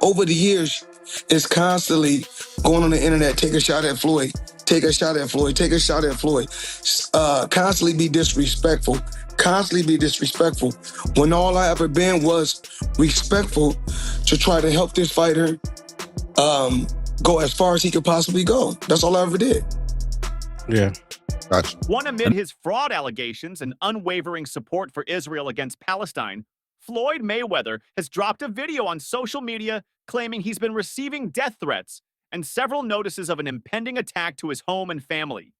over the years, it's constantly going on the internet, take a shot at Floyd, take a shot at Floyd, take a shot at Floyd, constantly be disrespectful, when all I ever been was respectful to try to help this fighter go as far as he could possibly go. That's all I ever did. Yeah. Gotcha. One amid his fraud allegations and unwavering support for Israel against Palestine, Floyd Mayweather has dropped a video on social media claiming he's been receiving death threats and several notices of an impending attack to his home and family.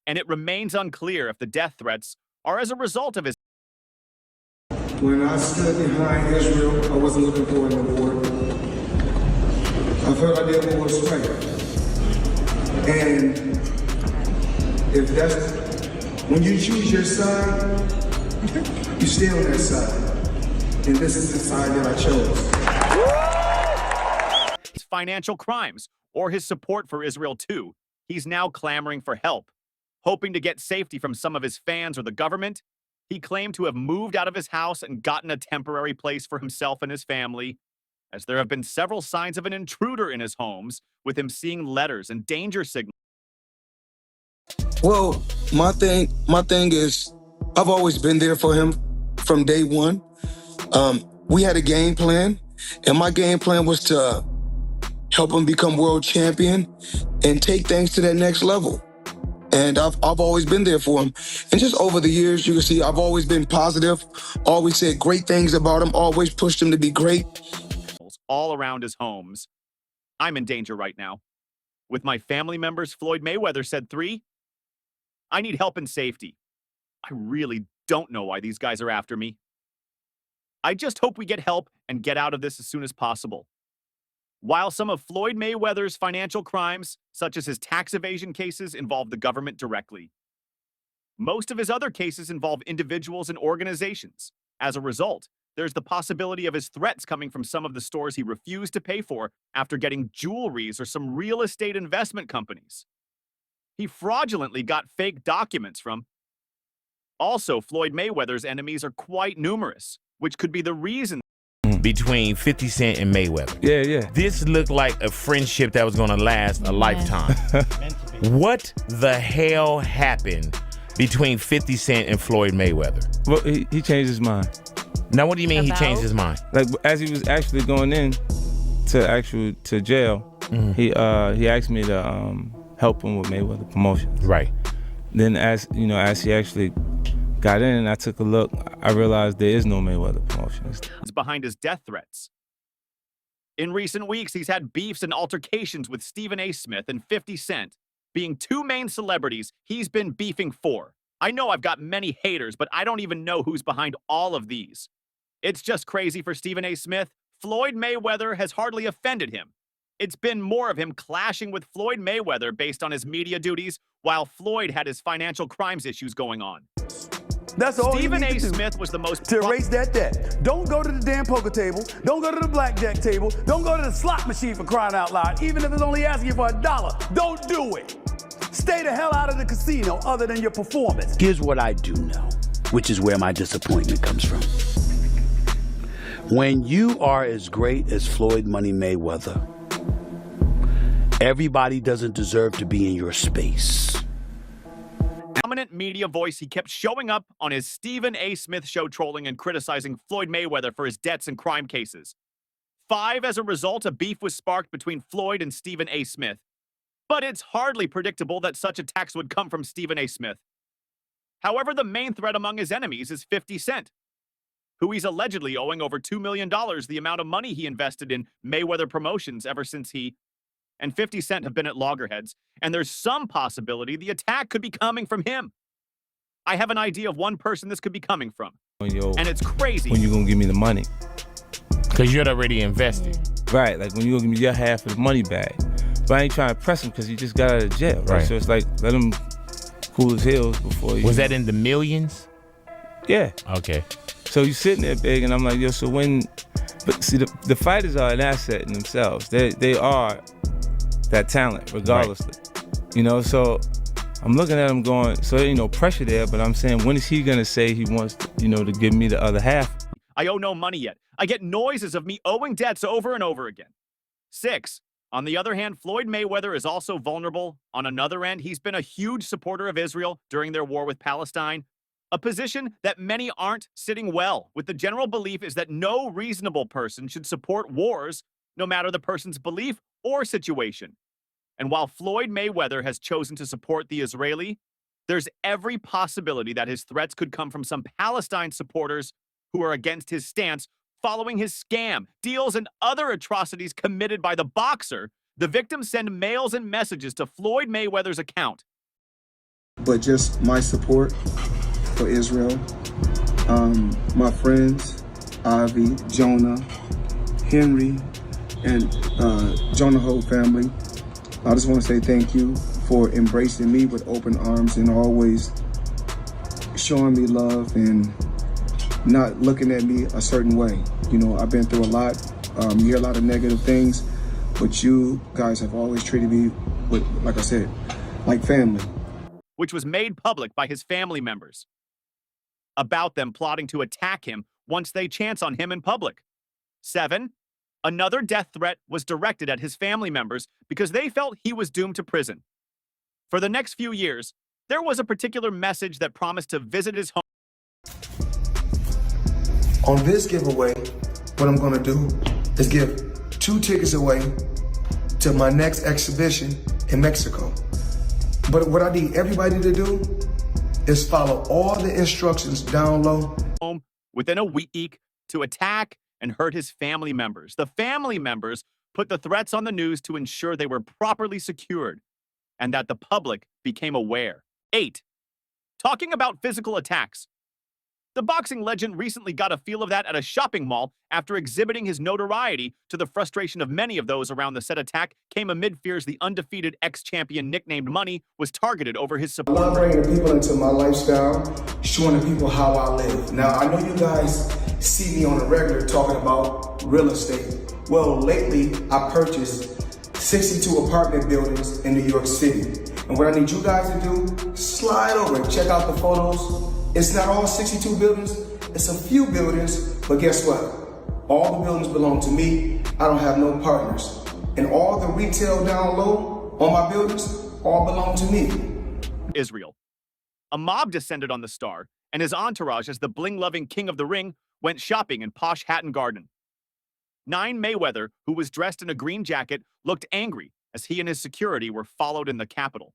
And it remains unclear if the death threats are as a result of his. When I stood behind Israel, I wasn't looking for an award. I felt I did what was right. And if that's, when you choose your side, you stay on that side. And this is the side that I chose. His financial crimes or his support for Israel too. He's now clamoring for help, hoping to get safety from some of his fans or the government. He claimed to have moved out of his house and gotten a temporary place for himself and his family, as there have been several signs of an intruder in his homes, with him seeing letters and danger signals. Well, my thing is, I've always been there for him from day one. We had a game plan, and my game plan was to help him become world champion and take things to that next level. And I've always been there for him. And just over the years, you can see I've always been positive, always said great things about him, always pushed him to be great. All around his homes. I'm in danger right now. With my family members, Floyd Mayweather said 3. I need help and safety. I really don't know why these guys are after me. I just hope we get help and get out of this as soon as possible. While some of Floyd Mayweather's financial crimes, such as his tax evasion cases, involve the government directly, most of his other cases involve individuals and organizations. As a result, there's the possibility of his threats coming from some of the stores he refused to pay for after getting jewelries or some real estate investment companies. He fraudulently got fake documents from. Also, Floyd Mayweather's enemies are quite numerous, which could be the reason Between 50 Cent and Mayweather. Yeah. This looked like a friendship that was going to last a lifetime. What the hell happened between 50 Cent and Floyd Mayweather? Well, he changed his mind. Now, what do you mean he changed his mind? Like, as he was actually going in to jail, he asked me to help him with Mayweather Promotions. Right. Then as he actually got in and I took a look, I realized there is no Mayweather Promotions. Behind his death threats. In recent weeks, he's had beefs and altercations with Stephen A. Smith and 50 Cent, being 2 main celebrities he's been beefing for. I know I've got many haters, but I don't even know who's behind all of these. It's just crazy for Stephen A. Smith. Floyd Mayweather has hardly offended him. It's been more of him clashing with Floyd Mayweather based on his media duties, while Floyd had his financial crimes issues going on. That's all Stephen you A. need to do Smith was the most to erase that debt. Don't go to the damn poker table. Don't go to the blackjack table. Don't go to the slot machine for crying out loud, even if it's only asking you for $1. Don't do it. Stay the hell out of the casino other than your performance. Here's what I do know, which is where my disappointment comes from. When you are as great as Floyd Money Mayweather, everybody doesn't deserve to be in your space. Prominent media voice, he kept showing up on his Stephen A. Smith show trolling and criticizing Floyd Mayweather for his debts and crime cases. 5, as a result, a beef was sparked between Floyd and Stephen A. Smith. But it's hardly predictable that such attacks would come from Stephen A. Smith. However, the main threat among his enemies is 50 Cent, who he's allegedly owing over $2 million, the amount of money he invested in Mayweather Promotions ever since he and 50 Cent have been at loggerheads, and there's some possibility the attack could be coming from him. I have an idea of one person this could be coming from, and it's crazy. When you gonna give me the money? Because you're already invested. Right, like when you gonna give me your half of the money back. But I ain't trying to press him because he just got out of jail, right? So it's like, let him cool his heels before you. Was that in the millions? Yeah. Okay. So you sitting there big, and I'm like, yo, so when, but see, the fighters are an asset in themselves. They are that talent, regardlessly. Right. So I'm looking at him going, so ain't no pressure there, but I'm saying, when is he gonna say he wants to, to give me the other half? I owe no money yet. I get noises of me owing debts over and over again. 6. On the other hand, Floyd Mayweather is also vulnerable. On another end, he's been a huge supporter of Israel during their war with Palestine, a position that many aren't sitting well with. The general belief is that no reasonable person should support wars, no matter the person's belief or situation. And while Floyd Mayweather has chosen to support the Israeli, there's every possibility that his threats could come from some Palestine supporters who are against his stance following his scam, deals, and other atrocities committed by the boxer. The victims send mails and messages to Floyd Mayweather's account. But just my support for Israel, my friends, Avi, Jonah, Henry, and Jonah whole family. I just want to say thank you for embracing me with open arms and always showing me love and not looking at me a certain way. You know, I've been through a lot. You hear a lot of negative things, but you guys have always treated me with, like I said, like family. Which was made public by his family members about them plotting to attack him once they chance on him in public. 7. Another death threat was directed at his family members because they felt he was doomed to prison. For the next few years, there was a particular message that promised to visit his home. On this giveaway, what I'm gonna do is give 2 tickets away to my next exhibition in Mexico. But what I need everybody to do is follow all the instructions down low. Home within a week to attack and hurt his family members. The family members put the threats on the news to ensure they were properly secured and that the public became aware. 8. Talking about physical attacks. The boxing legend recently got a feel of that at a shopping mall after exhibiting his notoriety. To the frustration of many of those around, the said attack came amid fears the undefeated ex-champion nicknamed Money was targeted over his support. I love bringing the people into my lifestyle, showing the people how I live. Now, I know you guys see me on a regular talking about real estate. Well, lately, I purchased 62 apartment buildings in New York City. And what I need you guys to do, slide over and check out the photos. It's not all 62 buildings, it's a few buildings, but guess what? All the buildings belong to me. I don't have no partners. And all the retail down low on my buildings all belong to me. Israel. A mob descended on the star, and his entourage, as the bling-loving king of the ring, went shopping in posh Hatton Garden. 9 Mayweather, who was dressed in a green jacket, looked angry as he and his security were followed in the Capitol.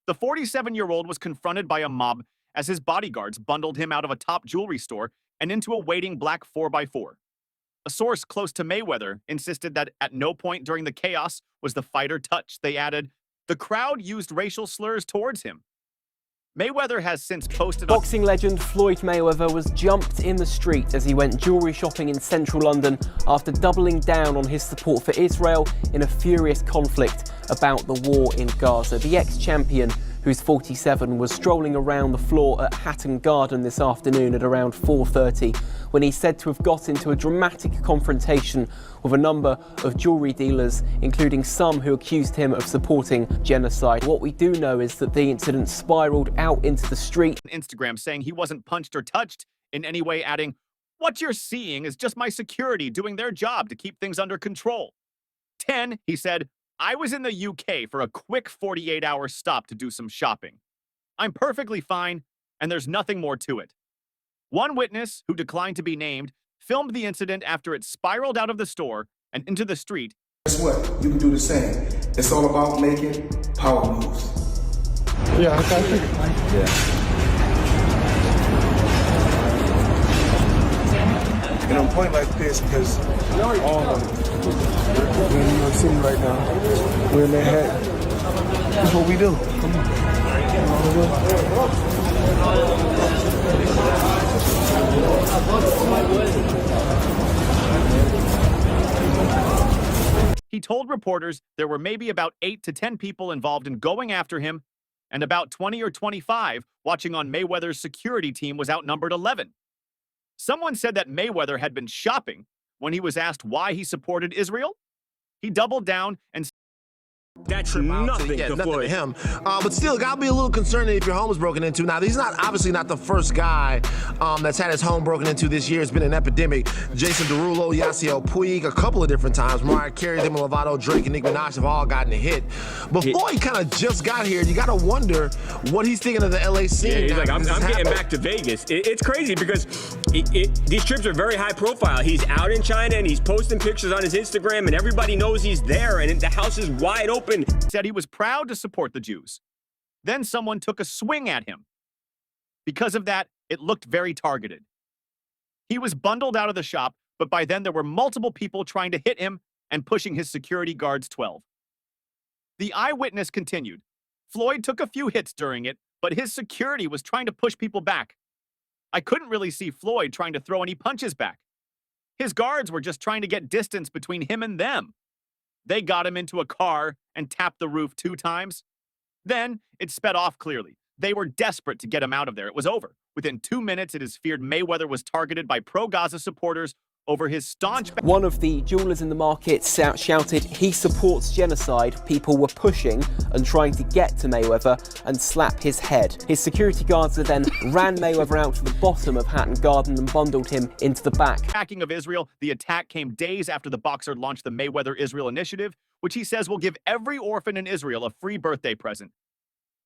The 47-year-old was confronted by a mob as his bodyguards bundled him out of a top jewelry store and into a waiting black 4x4. A source close to Mayweather insisted that at no point during the chaos was the fighter touched. They added, the crowd used racial slurs towards him. Mayweather has since posted... Boxing legend Floyd Mayweather was jumped in the street as he went jewellery shopping in central London after doubling down on his support for Israel in a furious conflict about the war in Gaza. The ex-champion, who's 47, was strolling around the floor at Hatton Garden this afternoon at around 4:30 when he's said to have got into a dramatic confrontation with a number of jewellery dealers, including some who accused him of supporting genocide. What we do know is that the incident spiralled out into the street. Instagram saying he wasn't punched or touched in any way, adding, what you're seeing is just my security doing their job to keep things under control. 10, he said, I was in the UK for a quick 48-hour stop to do some shopping. I'm perfectly fine, and there's nothing more to it. One witness, who declined to be named, filmed the incident after it spiraled out of the store and into the street. Guess what? You can do the same. It's all about making power moves. Yeah, okay. Yeah. And I'm pointing like this because all of them, we're in New York City right now. We're in Manhattan. That's what we do. Come on. He told reporters there were maybe about 8 to 10 people involved in going after him, and about 20 or 25 watching on Mayweather's security team was outnumbered 11. Someone said that Mayweather had been shopping when he was asked why he supported Israel. He doubled down and That's nothing to him. But still, gotta be a little concerned if your home is broken into. Now, he's obviously not the first guy that's had his home broken into this year. It's been an epidemic. Jason Derulo, Yasiel Puig, a couple of different times. Mariah Carey, Demi Lovato, Drake, and Nicki Minaj have all gotten a hit. But Floyd kind of just got here. You gotta wonder what he's thinking of the LA scene. Yeah, he's like, I'm getting back to Vegas. It's crazy because these trips are very high profile. He's out in China and he's posting pictures on his Instagram and everybody knows he's there and the house is wide open. Said he was proud to support the Jews. Then someone took a swing at him. Because of that, it looked very targeted. He was bundled out of the shop, but by then there were multiple people trying to hit him and pushing his security guards 12. The eyewitness continued. Floyd took a few hits during it, but his security was trying to push people back. I couldn't really see Floyd trying to throw any punches back. His guards were just trying to get distance between him and them. They got him into a car and tapped the roof 2 times. Then it sped off clearly. They were desperate to get him out of there. It was over. Within 2 minutes, it is feared Mayweather was targeted by pro-Gaza supporters over his staunch... One of the jewelers in the market shouted he supports genocide. People were pushing and trying to get to Mayweather and slap his head. His security guards then ran Mayweather out to the bottom of Hatton Garden and bundled him into the back. Attacking of Israel, the attack came days after the boxer launched the Mayweather Israel Initiative, which he says will give every orphan in Israel a free birthday present.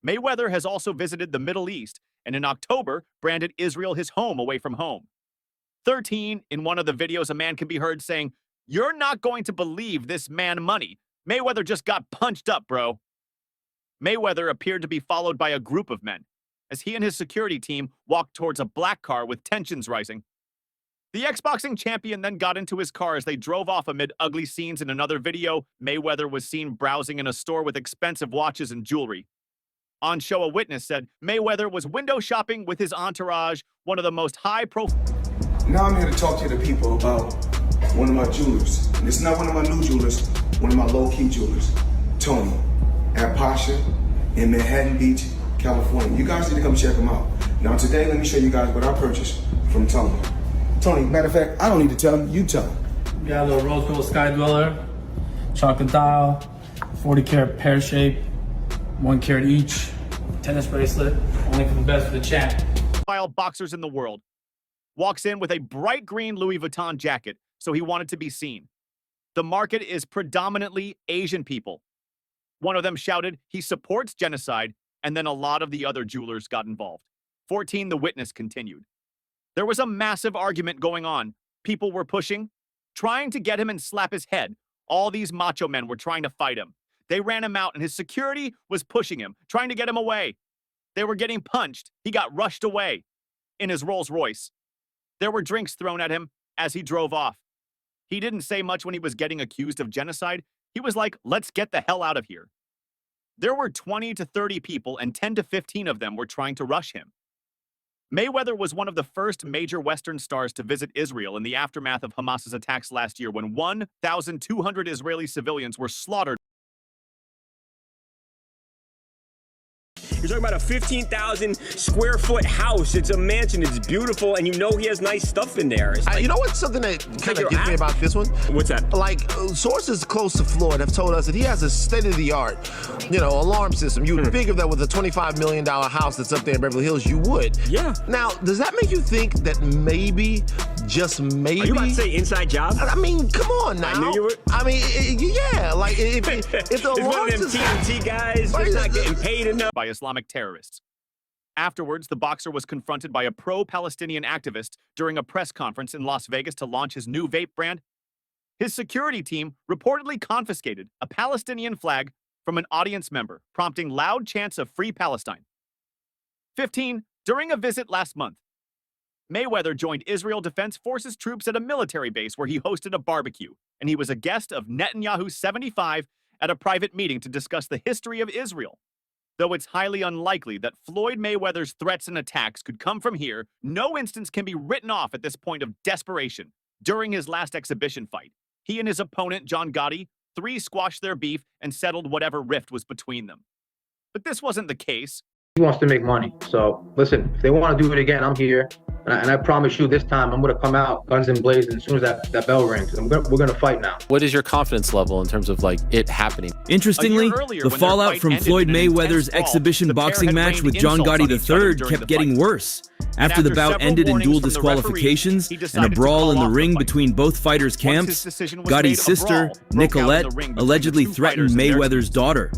Mayweather has also visited the Middle East, and in October, branded Israel his home away from home. 13, in one of the videos, a man can be heard saying, "You're not going to believe this man money. Mayweather just got punched up, bro." Mayweather appeared to be followed by a group of men, as he and his security team walked towards a black car with tensions rising. The ex-boxing champion then got into his car as they drove off amid ugly scenes. In another video, Mayweather was seen browsing in a store with expensive watches and jewelry. On show, a witness said Mayweather was window shopping with his entourage, one of the most high-profile... Now I'm here to talk to the people about one of my jewelers. And it's not one of my new jewelers, one of my low-key jewelers, Tony, at Pasha in Manhattan Beach, California. You guys need to come check him out. Now today, let me show you guys what I purchased from Tony. Tony, matter of fact, I don't need to tell him, you tell him. Got a little rose gold sky dweller, chocolate dial, 40 karat pear shape, 1 carat each, tennis bracelet, only for the best for the champ. Boxers in the world. Walks in with a bright green Louis Vuitton jacket, so he wanted to be seen. The market is predominantly Asian people. One of them shouted he supports genocide, and then a lot of the other jewelers got involved. 14, the witness continued. There was a massive argument going on. People were pushing, trying to get him and slap his head. All these macho men were trying to fight him. They ran him out, and his security was pushing him, trying to get him away. They were getting punched. He got rushed away in his Rolls Royce. There were drinks thrown at him as he drove off. He didn't say much when he was getting accused of genocide. He was like, let's get the hell out of here. There were 20 to 30 people, and 10 to 15 of them were trying to rush him. Mayweather was one of the first major Western stars to visit Israel in the aftermath of Hamas's attacks last year, when 1,200 Israeli civilians were slaughtered. You're talking about a 15,000 square foot house. It's a mansion. It's beautiful, and you know he has nice stuff in there. Like, you know what's something that kind of gets me about this one? What's that? Like, sources close to Floyd have told us that he has a state-of-the-art, alarm system. You would figure that with a $25 million house that's up there in Beverly Hills, you would. Yeah. Now, does that make you think that maybe, just maybe... Are you about to say inside job? I mean, come on now. I knew you were. I mean, yeah. Like, if the alarm one of them TNT guys just not getting paid enough. By Islamic terrorists. Afterwards, the boxer was confronted by a pro-Palestinian activist during a press conference in Las Vegas to launch his new vape brand. His security team reportedly confiscated a Palestinian flag from an audience member, prompting loud chants of Free Palestine. 15. During a visit last month, Mayweather joined Israel Defense Forces troops at a military base where he hosted a barbecue, and he was a guest of Netanyahu 75 at a private meeting to discuss the history of Israel. Though it's highly unlikely that Floyd Mayweather's threats and attacks could come from here, no instance can be written off at this point of desperation. During his last exhibition fight, he and his opponent, John Gotti, 3 squashed their beef and settled whatever rift was between them. But this wasn't the case. He wants to make money. So listen, if they want to do it again, I'm here. And I promise you this time, I'm going to come out guns and blazing as soon as that bell rings. We're going to fight now. What is your confidence level in terms of like it happening? Interestingly, the fallout from Floyd Mayweather's exhibition boxing match with John Gotti III kept getting worse. After the bout ended in dual disqualifications and a brawl in the ring between both fighters' camps, Gotti's sister, Nicolette, allegedly threatened Mayweather's daughter.